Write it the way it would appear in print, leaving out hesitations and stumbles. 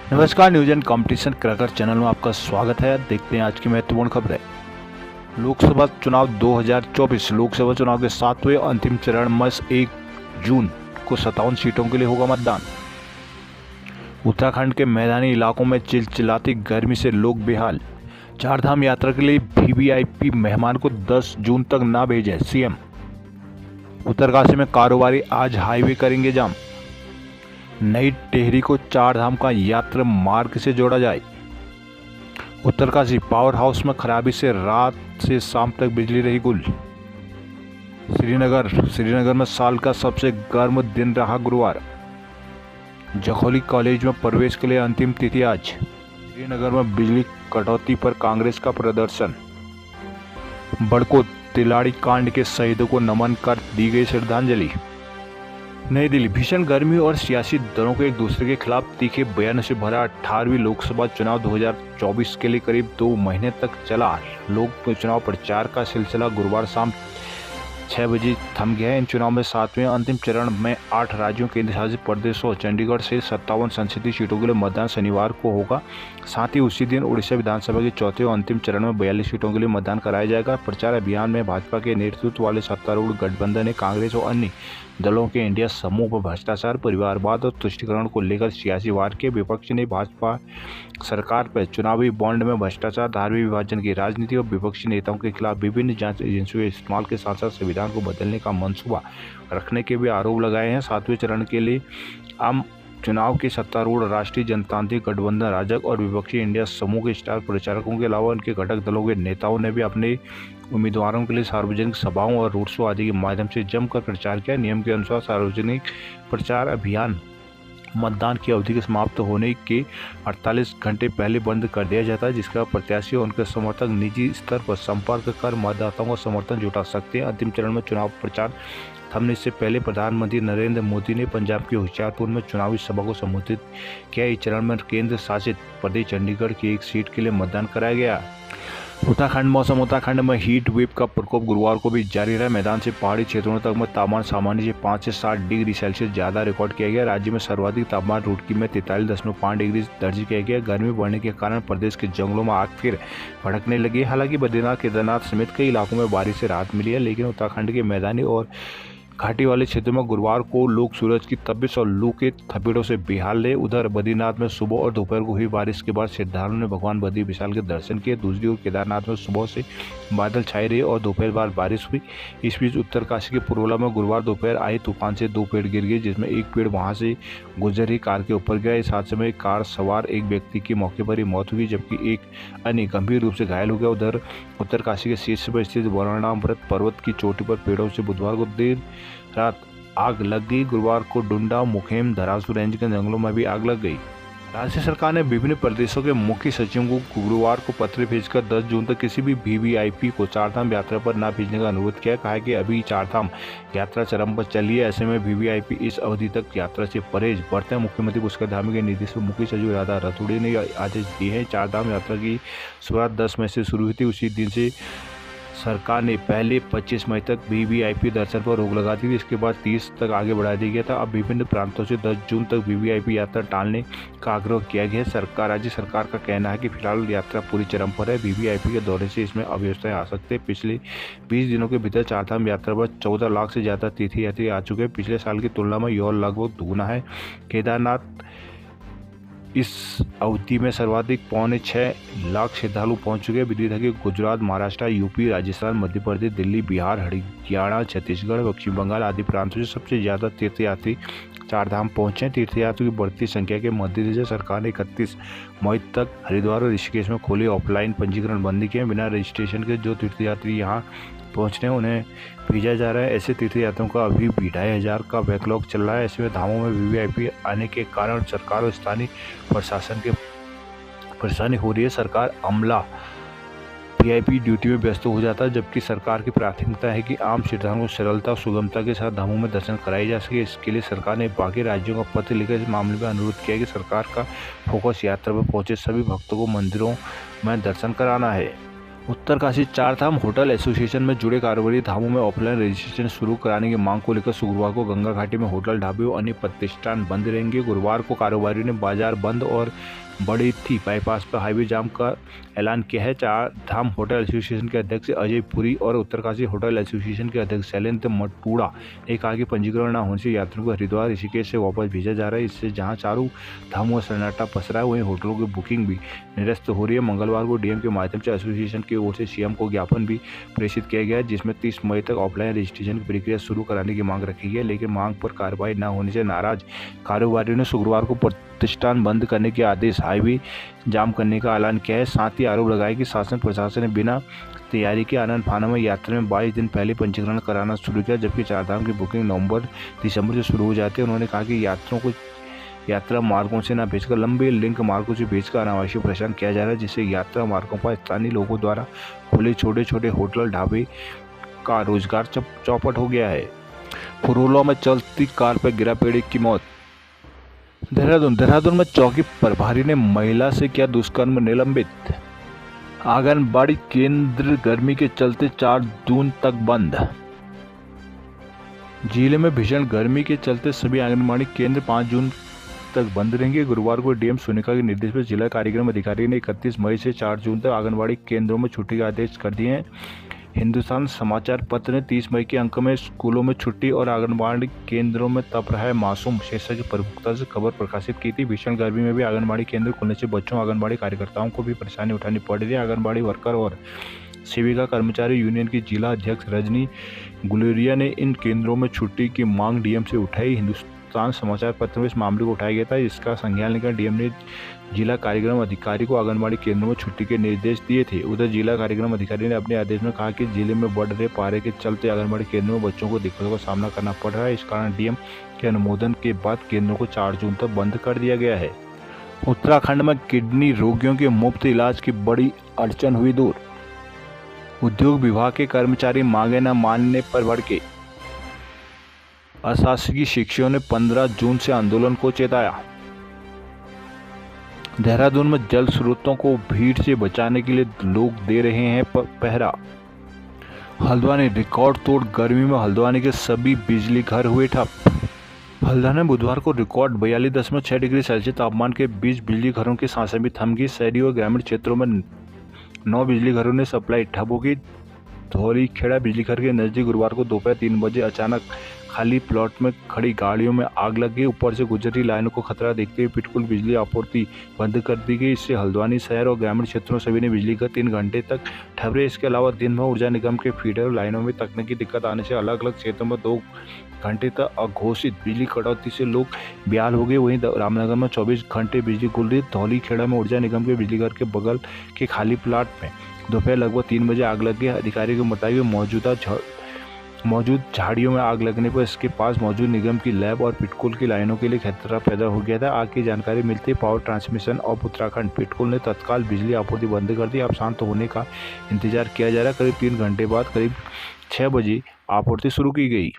नमस्कार, news and competition cracker channel में आपका स्वागत है। देखते हैं आज की महत्वपूर्ण खबरें। लोकसभा चुनाव 2024 लोकसभा चुनाव के 7वें अंतिम चरण में 1 जून को 57 सीटों के लिए होगा मतदान। उत्तराखंड के मैदानी इलाकों में चिलचिलाती गर्मी से लोग बेहाल। चारधाम यात्रा के लिए वीवीआईपी मेहमान को 10 जून तक ना भेजें, सीएम। उत्तरकाशी में कारोबारी आज हाईवे करेंगे जाम। नई टेहरी को चारधाम का यात्रा मार्ग से जोड़ा जाए। उत्तरकाशी पावर हाउस में खराबी से रात से शाम तक बिजली रही गुल। श्रीनगर में साल का सबसे गर्म दिन रहा गुरुवार। जखौली कॉलेज में प्रवेश के लिए अंतिम तिथि आज। श्रीनगर में बिजली कटौती पर कांग्रेस का प्रदर्शन। बड़को तिलाड़ी कांड के शहीदों को नमन कर दी गई श्रद्धांजलि। नई दिल्ली, भीषण गर्मी और सियासी दलों के एक दूसरे के खिलाफ तीखे बयान से भरा 18वीं लोकसभा चुनाव 2024 के लिए करीब 2 महीने तक चला लोक चुनाव प्रचार का सिलसिला गुरुवार शाम 6 बजे थम गया है। इन चुनाव में 7वें अंतिम चरण में 8 राज्यों, केंद्र शासित प्रदेशों और चंडीगढ़ से 57 संसदीय सीटों के लिए मतदान शनिवार को होगा। साथ ही उसी दिन उड़ीसा विधानसभा के 4थे और अंतिम चरण में 42 सीटों के लिए मतदान कराया जाएगा। प्रचार अभियान में भाजपा के नेतृत्व वाले सत्तारूढ़ गठबंधन ने कांग्रेस और अन्य दलों के इंडिया समूह पर भ्रष्टाचार, परिवारवाद और तुष्टीकरण को लेकर सियासी वार किए। विपक्ष ने भाजपा सरकार पर चुनावी बॉन्ड में भ्रष्टाचार, धार्मिक विभाजन की राजनीति और विपक्षी नेताओं के खिलाफ विभिन्न जांच एजेंसियों के इस्तेमाल के साथ साथ संविधान को बदलने का मंसूबा रखने के भी आरोप लगाए हैं। 7वें चरण के लिए आम चुनाव के सत्तारूढ़ राष्ट्रीय जनतांत्रिक गठबंधन, राजग और विपक्षी इंडिया समूह के स्टार प्रचारकों के अलावा उनके घटक दलों के नेताओं ने भी अपने उम्मीदवारों के लिए सार्वजनिक सभाओं और रोड शो आदि के माध्यम से जमकर प्रचार किया। नियम के अनुसार सार्वजनिक प्रचार अभियान मतदान की अवधि के समाप्त होने के 48 घंटे पहले बंद कर दिया जाता है, जिसका प्रत्याशी और उनके समर्थक निजी स्तर पर संपर्क कर मतदाताओं का समर्थन जुटा सकते हैं। अंतिम चरण में चुनाव प्रचार थमने से पहले प्रधानमंत्री नरेंद्र मोदी ने पंजाब के होशियारपुर में चुनावी सभा को संबोधित किया। इस चरण में केंद्र शासित प्रदेश चंडीगढ़ की एक सीट के लिए मतदान कराया गया। उत्तराखंड मौसम। उत्तराखंड में हीट वेव का प्रकोप गुरुवार को भी जारी रहा। मैदान से पहाड़ी क्षेत्रों तक में तापमान सामान्य से 5 से 7 डिग्री सेल्सियस ज़्यादा रिकॉर्ड किया गया। राज्य में सर्वाधिक तापमान रुड़की में 43.5 डिग्री दर्ज किया गया। गर्मी बढ़ने के कारण प्रदेश के जंगलों में आग फिर भड़कने लगी। हालांकि बद्रीनाथ, केदारनाथ समेत कई इलाकों में बारिश से राहत मिली है, लेकिन उत्तराखंड के मैदानी और घाटी वाले क्षेत्रों में गुरुवार को लोग सूरज की तपिश और लू के थपेड़ों से बेहाल रहे। उधर बद्रीनाथ में सुबह और दोपहर को हुई बारिश के बाद श्रद्धालुओं ने भगवान बद्री विशाल के दर्शन किए। दूसरी ओर केदारनाथ में सुबह से बादल छाए रहे और दोपहर बाद बारिश हुई। इस बीच उत्तरकाशी के पुरोला में गुरुवार दोपहर आए तूफान से 2 पेड़ गिर गए, जिसमें एक पेड़ वहां से गुजर रही कार के ऊपर गया। इस हादसे में कार सवार एक व्यक्ति की मौके पर ही मौत हुई, जबकि एक अन्य गंभीर रूप से घायल हो गया। उधर उत्तरकाशी के शीर्ष पर स्थित वर्णामृत पर्वत की चोटी पर पेड़ों से बुधवार को देर रात आग लग गई। गुरुवार को डुंडा, मुखेम, धरासू रेंज के जंगलों में भी आग लग गई। राज्य सरकार ने विभिन्न प्रदेशों के मुख्य सचिवों को गुरुवार को पत्र भेजकर 10 जून तक किसी भी वीवीआईपी को चारधाम यात्रा पर न भेजने का अनुरोध किया। कहा है कि अभी चारधाम यात्रा चरम पर चली है, ऐसे में वीवीआईपी इस अवधि तक यात्रा से परहेज बरतें। मुख्यमंत्री पुष्कर धामी के निर्देश में मुख्य सचिव राधा रतूड़ी ने आदेश दिए हैं। चारधाम यात्रा की शुरुआत 10 मई से शुरू हुई थी। उसी दिन से सरकार ने पहले 25 मई तक वीवीआईपी दर्शन पर रोक लगा दी थी। इसके बाद 30 तक आगे बढ़ा दिया गया था। अब विभिन्न प्रांतों से 10 जून तक वीवीआईपी यात्रा टालने का आग्रह किया गया है। राज्य सरकार का कहना है कि फिलहाल यात्रा पूरी चरम पर है। वीवीआईपी के दौरे से इसमें अव्यवस्थाएं आ सकते हैं। पिछले 20 दिनों के भीतर चारधाम यात्रा पर 14 लाख से ज़्यादा तीर्थयात्री आ चुके हैं। पिछले साल की तुलना में यह लगभग दोगुना है। केदारनाथ इस अवधि में सर्वाधिक 6.25 लाख श्रद्धालु पहुंच चुके हैं। विदित है कि गुजरात, महाराष्ट्र, यूपी, राजस्थान, मध्य प्रदेश, दिल्ली, बिहार, हरियाणा, छत्तीसगढ़, पश्चिम बंगाल आदि प्रांतों से सबसे ज़्यादा तीर्थयात्री चारधाम पहुंचे। तीर्थयात्रियों की बढ़ती संख्या के मद्देनजर सरकार ने 31 मई तक हरिद्वार और ऋषिकेश में खोले ऑफलाइन पंजीकरण बंद किए। बिना रजिस्ट्रेशन के जो तीर्थयात्री यहाँ पहुँच रहे हैं उन्हें भेजा जा रहा है। ऐसे तीर्थयात्रियों का अभी भी 2500 का बैकलॉग चल रहा है। ऐसे में धामों में वीवीआईपी आने के कारण सरकार और स्थानीय प्रशासन के परेशानी हो रही है। सरकार अमला वीआईपी ड्यूटी में व्यस्त हो जाता है, जबकि सरकार की प्राथमिकता है कि आम श्रद्धालुओं को सरलता और सुगमता के साथ धामों में दर्शन कराए जा सके। इसके लिए सरकार ने बाकी राज्यों का पत्र लिखकर इस मामले में अनुरोध किया कि सरकार का फोकस यात्रा पर पहुंचे सभी भक्तों को मंदिरों में दर्शन कराना है। उत्तरकाशी चार धाम होटल एसोसिएशन में जुड़े कारोबारी धामों में ऑफलाइन रजिस्ट्रेशन शुरू कराने की मांग को लेकर शुक्रवार को गंगा घाटी में होटल ढाबे और अन्य प्रतिष्ठान बंद रहेंगे। गुरुवार को कारोबारियों ने बाजार बंद और बड़ी थी बाईपास पर हाईवे जाम का ऐलान किया है। चार धाम होटल एसोसिएशन के अध्यक्ष अजय पुरी और उत्तरकाशी होटल एसोसिएशन के अध्यक्ष शैलेंद्र मटपूड़ा ने कहा कि पंजीकरण न होने से यात्रियों को हरिद्वार ऋषिकेश से वापस भेजा जा रहा है। इससे जहां चारों धामों में सन्नाटा पसरा है, वहीं होटलों की बुकिंग भी निरस्त हो रही है। मंगलवार को डीएम के माध्यम से एसोसिएशन की ओर से सीएम को ज्ञापन भी प्रेषित किया गया है, जिसमें 30 मई तक ऑफलाइन रजिस्ट्रेशन की प्रक्रिया शुरू कराने की मांग रखी गई है। लेकिन मांग पर कार्रवाई न होने से नाराज कारोबारियों ने शुक्रवार को प्रतिष्ठान बंद करने के आदेश, हाईवे जाम करने का ऐलान किया है। साथ ही आरोप लगाया कि शासन प्रशासन ने बिना तैयारी के आनंद फानों में यात्रा में 22 दिन पहले पंजीकरण कराना शुरू किया, जबकि चारधाम की बुकिंग नवंबर-दिसंबर से शुरू हो जाती है। उन्होंने कहा कि यात्रियों को यात्रा मार्गों से न भेजकर लंबे लिंक मार्गों से भेजकर अनावश्यक परेशान किया जा रहा है, जिससे यात्रा मार्गों पर स्थानीय लोगों द्वारा खुले छोटे छोटे होटल ढाबे का रोजगार चौपट हो गया है। फुरोला में चलती कार पर गिरा पेड़ की मौत। देहरादून में चौकी प्रभारी ने महिला से किया दुष्कर्म, निलंबित। आंगनबाड़ी केंद्र गर्मी के चलते 4 जून तक बंद। जिले में भीषण गर्मी के चलते सभी आंगनबाड़ी केंद्र 5 जून तक बंद रहेंगे। गुरुवार को डीएम सोनिका के निर्देश पर जिला कार्यक्रम अधिकारी ने 31 मई से 4 जून तक आंगनबाड़ी केंद्रों में छुट्टी के आदेश कर दिए हैं। हिंदुस्तान समाचार पत्र ने 30 मई के अंक में स्कूलों में छुट्टी और आंगनबाड़ी केंद्रों में तप रहा है मासूम शीर्षक की प्रमुखता से खबर प्रकाशित की थी। भीषण गर्मी में भी आंगनबाड़ी केंद्र खुलने से बच्चों आंगनबाड़ी कार्यकर्ताओं को भी परेशानी उठानी पड़ रही है। आंगनबाड़ी वर्कर और सेविका कर्मचारी यूनियन की जिला अध्यक्ष रजनी गुलेरिया ने इन केंद्रों में छुट्टी की मांग डीएम से उठाई। हिंदुस्तान समाचार पत्र में इस मामले को उठाया गया था। इसका संज्ञान लेकर डीएम ने जिला कार्यक्रम अधिकारी को आंगनबाड़ी केंद्रों में छुट्टी के निर्देश दिए थे। उधर जिला कार्यक्रम अधिकारी ने अपने आदेश में कहा कि जिले में बढ़ रहे पारे के चलते आंगनबाड़ी केंद्रों में बच्चों को दिक्कतों का सामना करना पड़ रहा है। इस कारण डीएम के अनुमोदन के बाद केंद्रों को 4 जून तक बंद कर दिया गया है। उत्तराखंड में किडनी रोगियों के मुफ्त इलाज की बड़ी अड़चन हुई दूर। उद्योग विभाग के कर्मचारी मांगे न मानने पर भड़के। अशासकीय शिक्षकों ने 15 जून से आंदोलन को चेताया। देहरादून में जल स्रोतों को भीड़ से बचाने के लिए लोग दे रहे हैं पहरा। हल्द्वानी रिकॉर्ड तोड़ गर्मी में हल्द्वानी के सभी बिजली घर हुए ठप। हल्द्वानी में बुधवार को रिकॉर्ड 42.6 डिग्री सेल्सियस तापमान के बीच बिजली घरों की सांसें भी थम गई। शहरी और ग्रामीण क्षेत्रों में 9 बिजली घरों ने सप्लाई ठप हो गई। धौली खेड़ा बिजली घर के नजदीक गुरुवार को दोपहर 3 बजे अचानक खाली प्लॉट में खड़ी गाड़ियों में आग लग गई। ऊपर से गुजरी लाइनों को खतरा देखते हुए पिटकुल बिजली आपूर्ति बंद कर दी गई। इससे हल्द्वानी शहर और ग्रामीण क्षेत्रों सभी ने बिजली का 3 घंटे तक ठहरे। इसके अलावा दिन भर ऊर्जा निगम के फीडर लाइनों में तकनीकी दिक्कत आने से अलग अलग क्षेत्रों में 2 घंटे तक अघोषित बिजली कटौती से लोग बेहाल हो गए। वहीं रामनगर में 24 घंटे बिजली गुल रही। धौली खेड़ा में ऊर्जा निगम के बिजली घर के बगल के खाली प्लाट में दोपहर लगभग 3 बजे आग लग गई। अधिकारियों के मुताबिक मौजूद झाड़ियों में आग लगने पर इसके पास मौजूद निगम की लैब और पिटकुल की लाइनों के लिए खतरा पैदा हो गया था। आग की जानकारी मिलते ही power transmission of Uttarakhand PTCUL ने तत्काल बिजली आपूर्ति बंद कर दी। अब शांत होने का इंतजार किया जा रहा है। करीब 3 घंटे बाद करीब 6 बजे आपूर्ति शुरू की गई।